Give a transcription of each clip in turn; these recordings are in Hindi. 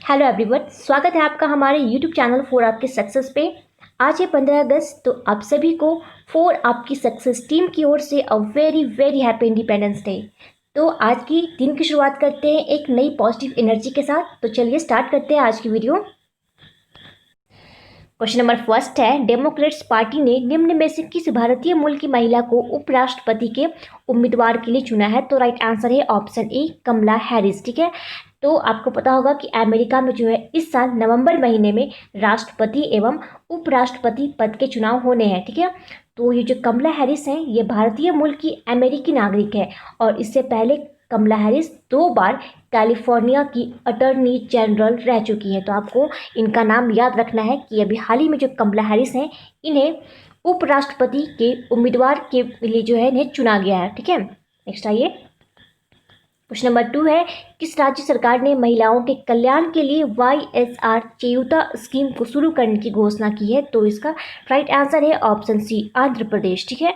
हेलो एवरीवन, स्वागत है आपका हमारे यूट्यूब चैनल फॉर आपकी सक्सेस पे। आज है 15 अगस्त, तो आप सभी को फॉर आपकी सक्सेस टीम की ओर से a very very happy independence day. तो आज की दिन की शुरुआत करते हैं एक नई पॉजिटिव एनर्जी के साथ। तो चलिए स्टार्ट करते हैं आज की वीडियो। क्वेश्चन नंबर फर्स्ट है, डेमोक्रेट्स पार्टी ने निम्न में से किस भारतीय मूल की महिला को उपराष्ट्रपति के उम्मीदवार के लिए चुना है? तो राइट आंसर है ऑप्शन ए, कमला हैरिस। ठीक है, तो आपको पता होगा कि अमेरिका में जो है इस साल नवंबर महीने में राष्ट्रपति एवं उपराष्ट्रपति पद के चुनाव होने हैं। ठीक है, तो ये जो कमला हैरिस हैं ये भारतीय मूल की अमेरिकी नागरिक है और इससे पहले कमला हैरिस 2 बार कैलिफोर्निया की अटॉर्नी जनरल रह चुकी हैं। तो आपको इनका नाम याद रखना है कि अभी हाल ही में जो कमला हैरिस हैं इन्हें उपराष्ट्रपति के उम्मीदवार के लिए जो है इन्हें चुना गया है। ठीक है, नेक्स्ट आइए। क्वेश्चन नंबर 2 है, किस राज्य सरकार ने महिलाओं के कल्याण के लिए YSR चेयुता स्कीम को शुरू करने की घोषणा की है? तो इसका राइट आंसर है ऑप्शन सी, आंध्र प्रदेश। ठीक है,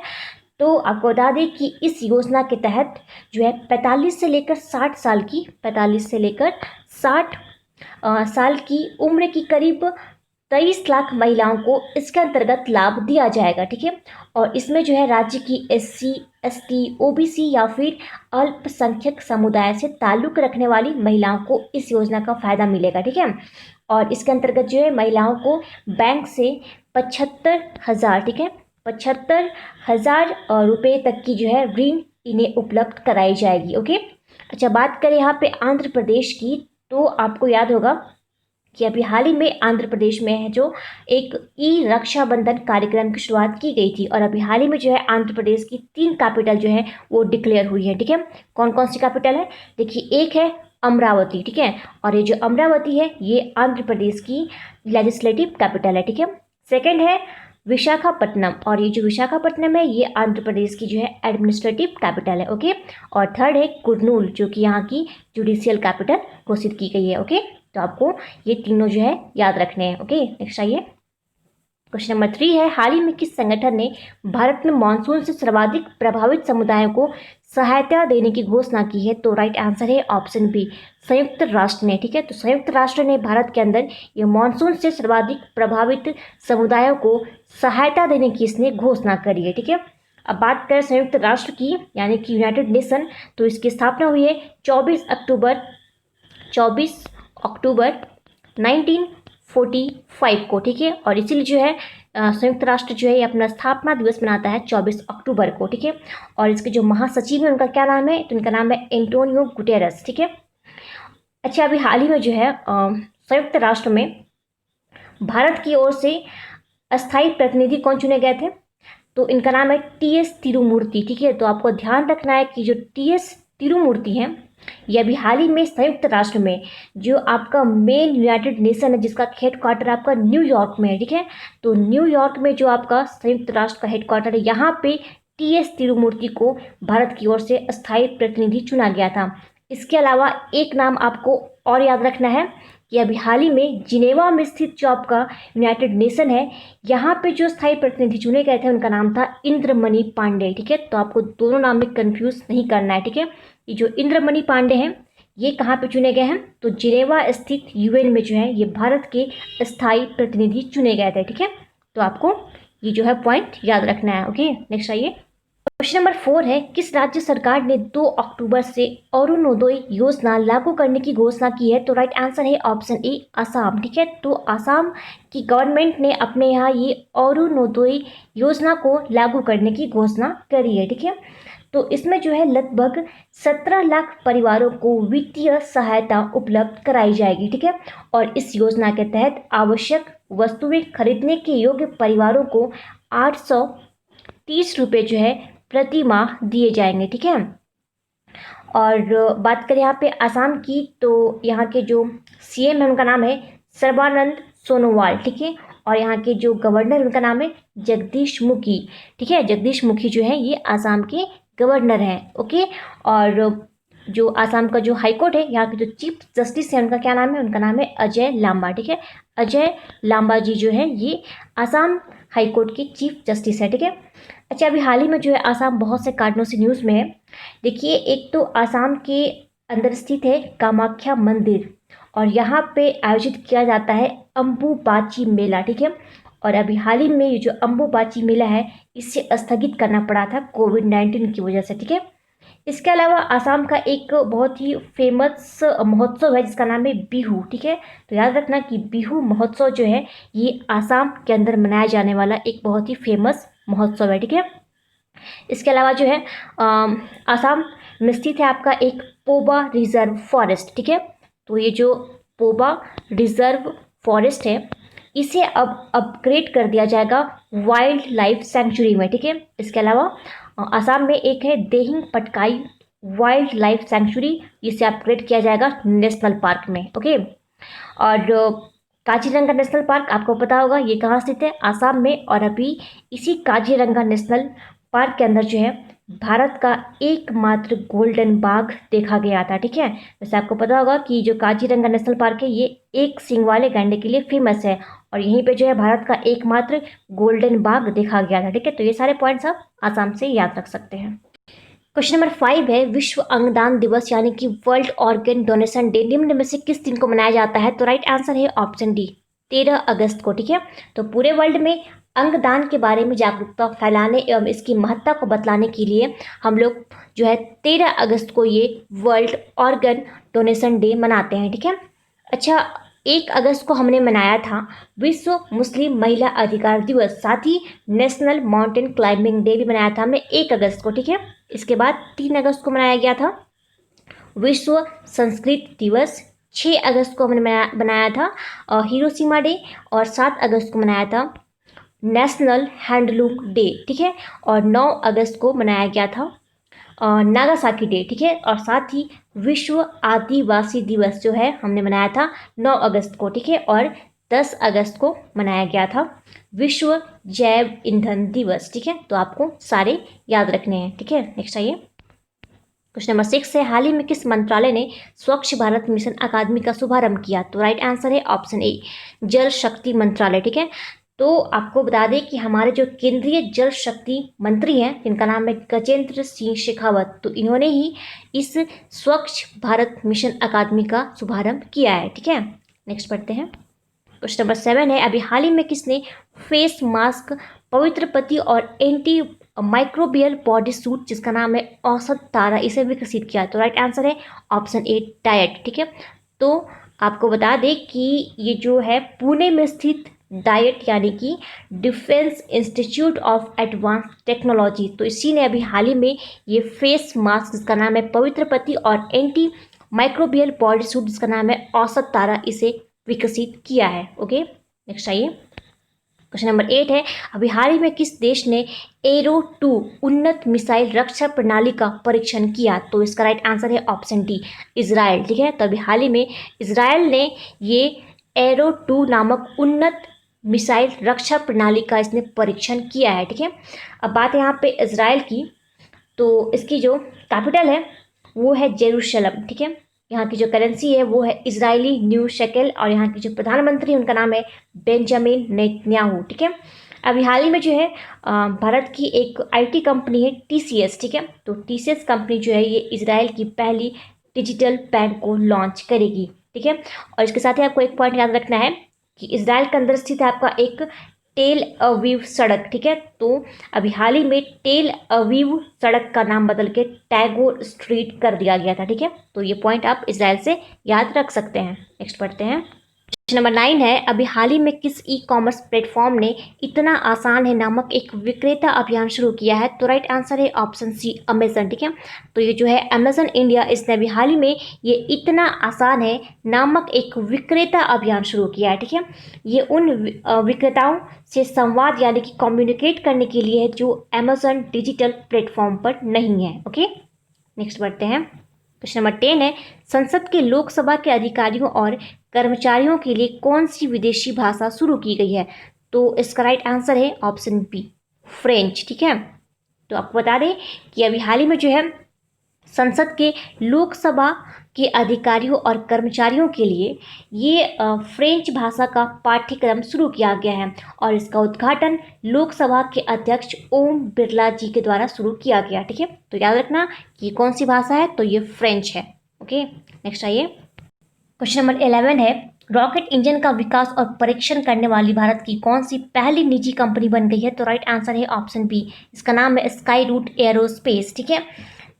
तो आपको बता दें कि इस योजना के तहत जो है 45 से लेकर 60 साल की 45 से लेकर 60 साल की उम्र की करीब 23 लाख महिलाओं को इसके अंतर्गत लाभ दिया जाएगा। ठीक है, और इसमें जो है राज्य की SC, ST, OBC या फिर अल्पसंख्यक समुदाय से ताल्लुक रखने वाली महिलाओं को इस योजना का फायदा मिलेगा। ठीक है, और इसके अंतर्गत जो है महिलाओं को बैंक से 75,000, ठीक है, 75,000 रुपये तक की जो है ऋण इन्हें उपलब्ध कराई जाएगी। ओके, अच्छा बात करें यहाँ पे आंध्र प्रदेश की, तो आपको याद होगा कि अभी हाल ही में आंध्र प्रदेश में है जो एक ई रक्षाबंधन कार्यक्रम की शुरुआत की गई थी और अभी हाल ही में जो है आंध्र प्रदेश की 3 कैपिटल जो है वो डिक्लेयर हुई है। ठीक है, कौन कौन सी कैपिटल है? देखिए, एक है अमरावती। ठीक है, और ये जो अमरावती है ये आंध्र प्रदेश की लेजिस्लेटिव कैपिटल है। ठीक है, सेकेंड है विशाखापट्टनम, और ये जो विशाखापट्टनम है ये आंध्र प्रदेश की जो है एडमिनिस्ट्रेटिव कैपिटल है। ओके, और थर्ड है कुर्नूल जो कि यहाँ की जुडिशियल कैपिटल घोषित की गई है। ओके, तो आपको ये तीनों जो है याद रखने हैं। ओके, नेक्स्ट आइए। क्वेश्चन नंबर 3 है, हाल ही में किस संगठन ने भारत में मानसून से सर्वाधिक प्रभावित समुदायों को सहायता देने की घोषणा की है? तो राइट आंसर है ऑप्शन बी, संयुक्त राष्ट्र ने। ठीक है, तो संयुक्त राष्ट्र ने भारत के अंदर ये मानसून से सर्वाधिक प्रभावित समुदायों को सहायता देने की इसने घोषणा करी है। ठीक है, अब बात करें संयुक्त राष्ट्र की यानी कि यूनाइटेड नेशन, तो इसकी स्थापना हुई है 24 अक्टूबर 1945 को। ठीक है, और इसीलिए जो है संयुक्त राष्ट्र जो है ये अपना स्थापना दिवस मनाता है 24 अक्टूबर को। ठीक है, और इसके जो महासचिव हैं उनका क्या नाम है? तो इनका नाम है एंटोनियो गुटेरस। ठीक है, अच्छा अभी हाल ही में जो है संयुक्त राष्ट्र में भारत की ओर से अस्थायी प्रतिनिधि कौन चुने गए थे? तो इनका नाम है TS तिरुमूर्ति। ठीक है, तो आपको ध्यान रखना है कि जो TS तिरुमूर्ति हैं ये अभी हाल ही में संयुक्त राष्ट्र में जो आपका मेन यूनाइटेड नेशन है जिसका हेडक्वार्टर आपका न्यूयॉर्क में है। ठीक है, तो न्यूयॉर्क में जो आपका संयुक्त राष्ट्र का हेडक्वार्टर है यहाँ पे TS तिरुमूर्ति को भारत की ओर से अस्थायी प्रतिनिधि चुना गया था। इसके अलावा एक नाम आपको और याद रखना है कि अभी हाल ही में जिनेवा में स्थित जो आपका यूनाइटेड नेशन है यहाँ पे जो स्थायी प्रतिनिधि चुने गए थे उनका नाम था इंद्रमणि पांडे। ठीक है, तो आपको दोनों नाम में कंफ्यूज नहीं करना है। ठीक है, ये जो इंद्रमणि पांडे हैं ये कहाँ पे चुने गए हैं? तो जिनेवा स्थित UN में जो है ये भारत के स्थायी प्रतिनिधि चुने गए थे। ठीक है, तो आपको ये जो है पॉइंट याद रखना है। ओके, नेक्स्ट आइए। क्वेश्चन नंबर 4 है, किस राज्य सरकार ने 2 अक्टूबर से अरुणोदय योजना लागू करने की घोषणा की है? तो राइट आंसर है ऑप्शन ए, असम। ठीक है, तो असम की गवर्नमेंट ने अपने यहाँ ये अरुणोदय योजना को लागू करने की घोषणा करी है। ठीक है, तो इसमें जो है लगभग 17 लाख परिवारों को वित्तीय सहायता उपलब्ध कराई जाएगी। ठीक है, और इस योजना के तहत आवश्यक वस्तुएं खरीदने के योग्य परिवारों को 830 रुपये जो है प्रति माह दिए जाएंगे। ठीक है, और बात करें यहाँ पे आसाम की, तो यहाँ के जो CM है उनका नाम है सर्बानंद सोनोवाल। ठीक है, और यहाँ के जो गवर्नर उनका नाम है जगदीश मुखी। ठीक है, जगदीश मुखी जो है ये आसाम के गवर्नर हैं। ओके, और जो आसाम का जो हाईकोर्ट है यहाँ के जो चीफ जस्टिस है उनका क्या नाम है? उनका नाम है अजय लांबा। ठीक है, अजय लांबा जी जो है ये आसाम हाईकोर्ट के चीफ जस्टिस है। ठीक है, अच्छा अभी हाल ही में जो है आसाम बहुत से कारणों से न्यूज़ में है। देखिए, एक तो आसाम के अंदर स्थित है कामाख्या मंदिर और यहाँ पे आयोजित किया जाता है अम्बुबाची मेला, ठीक है। और अभी हाल ही में ये जो अम्बुबाची मेला है इसे स्थगित करना पड़ा था कोविड-19 की वजह से, ठीक है। इसके अलावा आसाम का एक बहुत ही फेमस महोत्सव है जिसका नाम है बिहू, ठीक है। तो याद रखना कि बिहू महोत्सव जो है ये आसाम के अंदर मनाया जाने वाला एक बहुत ही फेमस महोत्सव है, ठीक है। इसके अलावा जो है आसाम में स्थित है आपका एक पोबा रिजर्व फॉरेस्ट, ठीक है। तो ये जो पोबा रिजर्व फॉरेस्ट है इसे अब अपग्रेड कर दिया जाएगा वाइल्ड लाइफ सेंचुरी में, ठीक है। इसके अलावा आसाम में एक है Dehing Patkai wild life sanctuary, जिसे अपग्रेड किया जाएगा नेशनल पार्क में, ओके। और काजीरंगा नेशनल पार्क आपको पता होगा ये कहाँ स्थित है, आसाम में। और अभी इसी काजीरंगा नेशनल पार्क के अंदर जो है भारत का एकमात्र गोल्डन बाघ देखा गया था, ठीक है। वैसे आपको पता होगा कि जो काजीरंगा नेशनल पार्क है ये एक सींग वाले गैंडे के लिए फेमस है और यहीं पे जो है भारत का एकमात्र गोल्डन बाघ देखा गया था, ठीक है। तो ये सारे पॉइंट्स आप आसाम से याद रख सकते हैं। क्वेश्चन नंबर 5 है विश्व अंगदान दिवस यानी कि वर्ल्ड ऑर्गन डोनेशन डे निम्न में से किस दिन को मनाया जाता है। तो राइट आंसर है ऑप्शन डी 13 अगस्त को, ठीक है। तो पूरे वर्ल्ड में अंगदान के बारे में जागरूकता फैलाने एवं इसकी महत्ता को बतलाने के लिए हम लोग जो है 13 अगस्त को ये वर्ल्ड ऑर्गन डोनेशन डे मनाते हैं, ठीक है। अच्छा, 1 अगस्त को हमने मनाया था विश्व मुस्लिम महिला अधिकार दिवस, साथ ही नेशनल माउंटेन क्लाइंबिंग डे भी मनाया था हमने 1 अगस्त को, ठीक है। इसके बाद 3 अगस्त को मनाया गया था विश्व संस्कृत दिवस, 6 अगस्त को हमने बनाया था हिरोशिमा डे और 7 अगस्त को मनाया था नेशनल हैंडलूम डे, ठीक है। और 9 अगस्त को मनाया गया था नागासाकी डे, ठीक है। और साथ ही विश्व आदिवासी दिवस जो है हमने मनाया था 9 अगस्त को, ठीक है। और 10 अगस्त को मनाया गया था विश्व जैव ईंधन दिवस, ठीक है। तो आपको सारे याद रखने हैं, ठीक है। नेक्स्ट आइए, क्वेश्चन नंबर 6 है हाल ही में किस मंत्रालय ने स्वच्छ भारत मिशन अकादमी का शुभारंभ किया। तो राइट आंसर है ऑप्शन ए जल शक्ति मंत्रालय, ठीक है। तो आपको बता दें कि हमारे जो केंद्रीय जल शक्ति मंत्री हैं जिनका नाम है गजेंद्र सिंह शेखावत, तो इन्होंने ही इस स्वच्छ भारत मिशन अकादमी का शुभारंभ किया है, ठीक है। नेक्स्ट पढ़ते हैं, क्वेश्चन नंबर 7 है अभी हाल ही में किसने फेस मास्क, पवित्र पति और एंटी माइक्रोबियल बॉडी सूट जिसका नाम है औसत तारा इसे विकसित किया। तो राइट आंसर है ऑप्शन ए डायट, ठीक है। तो आपको बता दें कि ये जो है पुणे में स्थित डाइट यानी कि defence institute of advance technology, तो इसी ने अभी हाल ही में ये फेस मास्क जिसका नाम है पवित्र पति और एंटी माइक्रोबियल बॉडी सूट जिसका नाम है औसत तारा इसे विकसित किया है, ओके। नेक्स्ट आइए, क्वेश्चन नंबर 8 है अभी हाल ही में किस देश ने एरो 2 उन्नत मिसाइल रक्षा प्रणाली का परीक्षण किया। तो इसका राइट आंसर है ऑप्शन डी इजराइल, ठीक है। तो अभी हाल ही में इजराइल ने ये एरो 2 नामक उन्नत मिसाइल रक्षा प्रणाली का इसने परीक्षण किया है, ठीक है। अब बात यहाँ पे इजराइल की, तो इसकी जो कैपिटल है वो है जेरूशलम, ठीक है। यहाँ की जो करेंसी है वो है इजरायली न्यू शेकेल और यहाँ की जो प्रधानमंत्री उनका नाम है बेंजामिन नेतन्याहू, ठीक है। अभी हाल ही में जो है भारत की एक आईटी कंपनी है टीसीएस, ठीक है। तो टीसीएस कंपनी जो है ये इजराइल की पहली डिजिटल बैंक को लॉन्च करेगी, ठीक है। और इसके साथ ही आपको एक पॉइंट याद रखना है कि इजराइल के अंदर स्थित है आपका एक टेल अवीव सड़क, ठीक है। तो अभी हाल ही में टेल अवीव सड़क का नाम बदल के टैगोर स्ट्रीट कर दिया गया था, ठीक है। तो ये पॉइंट आप इजराइल से याद रख सकते हैं। नेक्स्ट पढ़ते हैं, क्वेश्चन नंबर 9 है अभी हाल ही में किस ई कॉमर्स प्लेटफॉर्म ने इतना आसान है नामक एक विक्रेता अभियान शुरू किया है। तो राइट आंसर है ऑप्शन सी अमेजन, ठीक है। तो ये जो है अमेजन इंडिया इसने अभी हाल ही में ये इतना आसान है नामक एक विक्रेता अभियान शुरू किया है, ठीक है। ये उन विक्रेताओं से संवाद यानी कि कम्युनिकेट करने के लिए है जो अमेजन डिजिटल प्लेटफॉर्म पर नहीं है, ओके। नेक्स्ट बढ़ते हैं, क्वेश्चन नंबर 10 है संसद के लोकसभा के अधिकारियों और कर्मचारियों के लिए कौन सी विदेशी भाषा शुरू की गई है। तो इसका राइट आंसर है ऑप्शन बी फ्रेंच, ठीक है। तो आपको बता दें कि अभी हाल ही में जो है संसद के लोकसभा के अधिकारियों और कर्मचारियों के लिए ये फ्रेंच भाषा का पाठ्यक्रम शुरू किया गया है और इसका उद्घाटन लोकसभा के अध्यक्ष ओम बिरला जी के द्वारा शुरू किया गया, ठीक है। तो याद रखना कि कौन सी भाषा है, तो ये फ्रेंच है, ओके। नेक्स्ट आइए, क्वेश्चन नंबर 11 है, रॉकेट इंजन का विकास और परीक्षण करने वाली भारत की कौन सी पहली निजी कंपनी बन गई है? तो राइट आंसर है ऑप्शन बी, इसका नाम है स्काई रूट एरोस्पेस। ठीक है,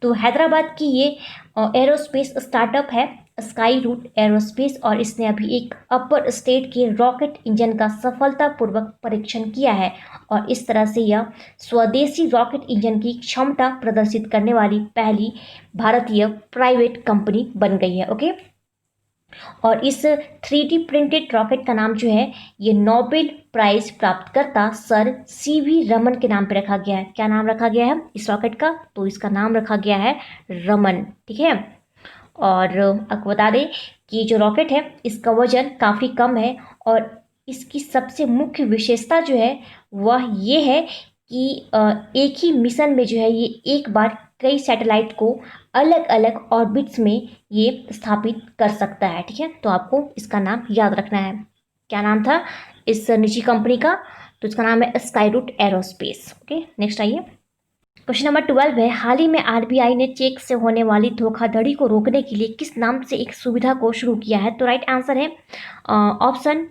तो हैदराबाद की ये एरोस्पेस स्टार्टअप है स्काई रूट एरोस्पेस, और इसने अभी एक अपर स्टेट के रॉकेट इंजन का सफलतापूर्वक परीक्षण किया है, और इस तरह से यह स्वदेशी रॉकेट इंजन की क्षमता प्रदर्शित करने वाली पहली भारतीय प्राइवेट कंपनी बन गई है। ओके, और इस 3D प्रिंटेड रॉकेट का नाम जो है ये नोबेल प्राइज प्राप्त करता सर सीवी रमन के नाम पे रखा गया है। क्या नाम रखा गया है इस रॉकेट का? तो इसका नाम रखा गया है रमन। ठीक है, और आपको बता दें कि जो रॉकेट है इसका वजन काफ़ी कम है, और इसकी सबसे मुख्य विशेषता जो है वह ये है कि एक ही मिशन में जो है ये एक बार कई सैटेलाइट को अलग अलग ऑर्बिट्स में ये स्थापित कर सकता है। ठीक है, तो आपको इसका नाम याद रखना है। क्या नाम था इस निजी कंपनी का? तो इसका नाम है Skyroot Aerospace. Okay, next आइए। क्वेश्चन नंबर 12 है, हाल ही में आरबीआई ने चेक से होने वाली धोखाधड़ी को रोकने के लिए किस नाम से एक सुविधा को शुरू किया है? तो राइट आंसर है ऑप्शन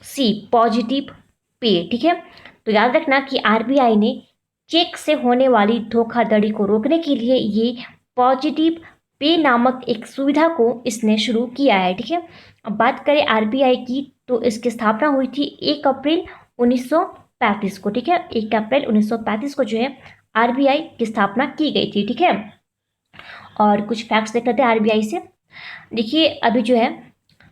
सी, पॉजिटिव पे। ठीक है, तो याद रखना कि आरबीआई ने चेक से होने वाली धोखाधड़ी को रोकने के लिए ये पॉजिटिव पे नामक एक सुविधा को इसने शुरू किया है। ठीक है, अब बात करें आरबीआई की, तो इसकी स्थापना हुई थी 1 अप्रैल 1935 को। ठीक है, 1 अप्रैल 1935 को जो है आरबीआई की स्थापना की गई थी। ठीक है, और कुछ फैक्ट्स देख लेते हैं आरबीआई से। देखिए, अभी जो है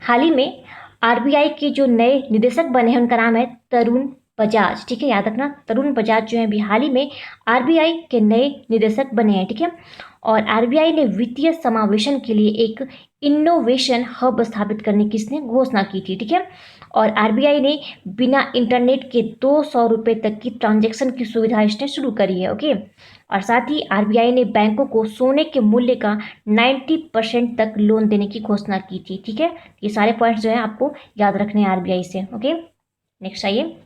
हाल ही में आरबीआई के जो नए निदेशक बने हैं उनका नाम है तरुण बजाज। ठीक है, याद रखना तरुण बजाज जो है अभी हाल ही में आरबीआई के नए निदेशक बने हैं। ठीक है, और आरबीआई ने वित्तीय समावेशन के लिए एक इनोवेशन हब स्थापित करने की इसने घोषणा की थी। ठीक है, और आरबीआई ने बिना इंटरनेट के 200 रुपये तक की ट्रांजैक्शन की सुविधा इसने शुरू करी है। ओके, और साथ ही आरबीआई ने बैंकों को सोने के मूल्य का 90% तक लोन देने की घोषणा की थी। ठीक है, ये सारे पॉइंट्स जो है आपको याद रखने हैं आरबीआई से। ओके, नेक्स्ट आइए।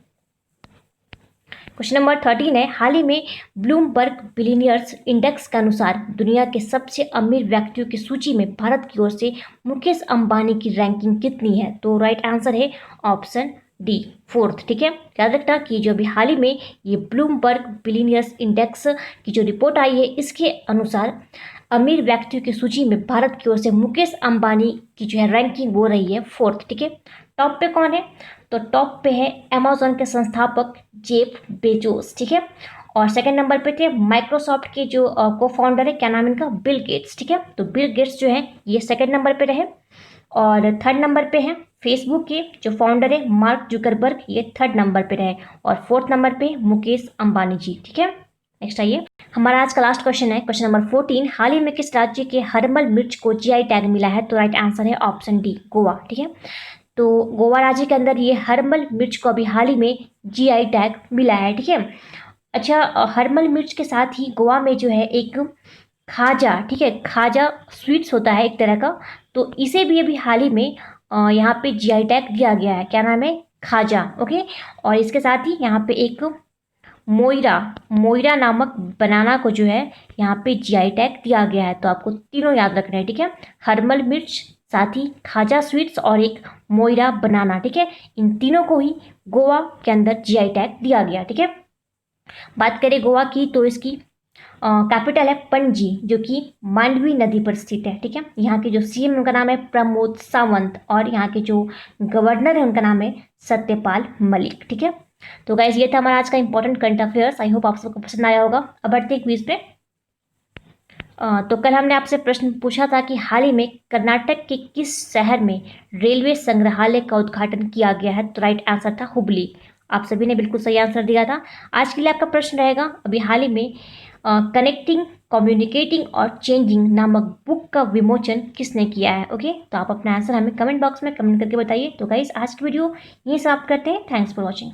क्वेश्चन नंबर 13 है, हाल ही में ब्लूमबर्ग बिलियनियर्स इंडेक्स के अनुसार दुनिया के सबसे अमीर व्यक्तियों की सूची में भारत की ओर से मुकेश अंबानी की रैंकिंग कितनी है? तो राइट आंसर है ऑप्शन डी, 4th। ठीक है, याद रखना कि जो अभी हाल ही में ये ब्लूमबर्ग बिलियनियर्स इंडेक्स की जो रिपोर्ट आई है इसके अनुसार अमीर व्यक्तियों की सूची में भारत की ओर से मुकेश अंबानी की जो है रैंकिंग हो रही है 4th। ठीक है, टॉप पे कौन है? तो टॉप पे है अमेजोन के संस्थापक जेफ बेजोस। ठीक है, और सेकंड नंबर पे थे माइक्रोसॉफ्ट के जो को फाउंडर है, क्या नाम इनका? Bill Gates. ठीक है, तो बिल गेट्स जो है ये सेकंड नंबर पे रहे, और थर्ड नंबर पे है फेसबुक के जो फाउंडर है मार्क जुकरबर्ग, ये थर्ड नंबर पे रहे, और 4th नंबर पे मुकेश अंबानी जी। ठीक है, नेक्स्ट आइए। हमारा आज का लास्ट क्वेश्चन है क्वेश्चन नंबर 14, हाल ही में किस राज्य के हर्मल मिर्च को जीआई टैग मिला है? तो राइट आंसर है ऑप्शन डी, गोवा। ठीक है, तो गोवा राज्य के अंदर ये हर्मल मिर्च को अभी हाल ही में जीआई टैग मिला है। ठीक है, अच्छा, हर्मल मिर्च के साथ ही गोवा में जो है एक खाजा, ठीक है, खाजा स्वीट्स होता है एक तरह का, तो इसे भी अभी हाल ही में यहाँ पे जीआई टैग दिया गया है। क्या नाम है? खाजा। ओके, और इसके साथ ही यहाँ पे एक मोइरा मोइरा नामक बनाना को जो है यहाँ पे जीआई टैग दिया गया है। तो आपको तीनों याद रखना है। ठीक है, हर्मल मिर्च, साथ ही खाजा स्वीट्स और एक मोइरा बनाना। ठीक है, इन तीनों को ही गोवा के अंदर जीआई टैग दिया गया। ठीक है, बात करें गोवा की तो इसकी कैपिटल है पणजी, जो कि मांडवी नदी पर स्थित है। ठीक है, यहाँ के जो सीएम उनका नाम है प्रमोद सावंत, और यहाँ के जो गवर्नर है उनका नाम है सत्यपाल मलिक। ठीक है, तो गाइज ये था हमारा आज का important current affairs. I hope आप सबको पसंद आया होगा। अब बढ़ते हैं क्विज पे। तो कल हमने आपसे प्रश्न पूछा था कि हाल ही में कर्नाटक के किस शहर में रेलवे संग्रहालय का उद्घाटन किया गया है? तो राइट आंसर था हुबली। आप सभी ने बिल्कुल सही आंसर दिया था। आज के लिए आपका प्रश्न रहेगा, अभी हाल ही में कनेक्टिंग, कम्युनिकेटिंग और चेंजिंग नामक बुक का विमोचन किसने किया है? ओके, तो आप अपना आंसर हमें कमेंट बॉक्स में कमेंट करके बताइए। तो गाइस आज की वीडियो यहीं समाप्त करते हैं। Thanks for watching.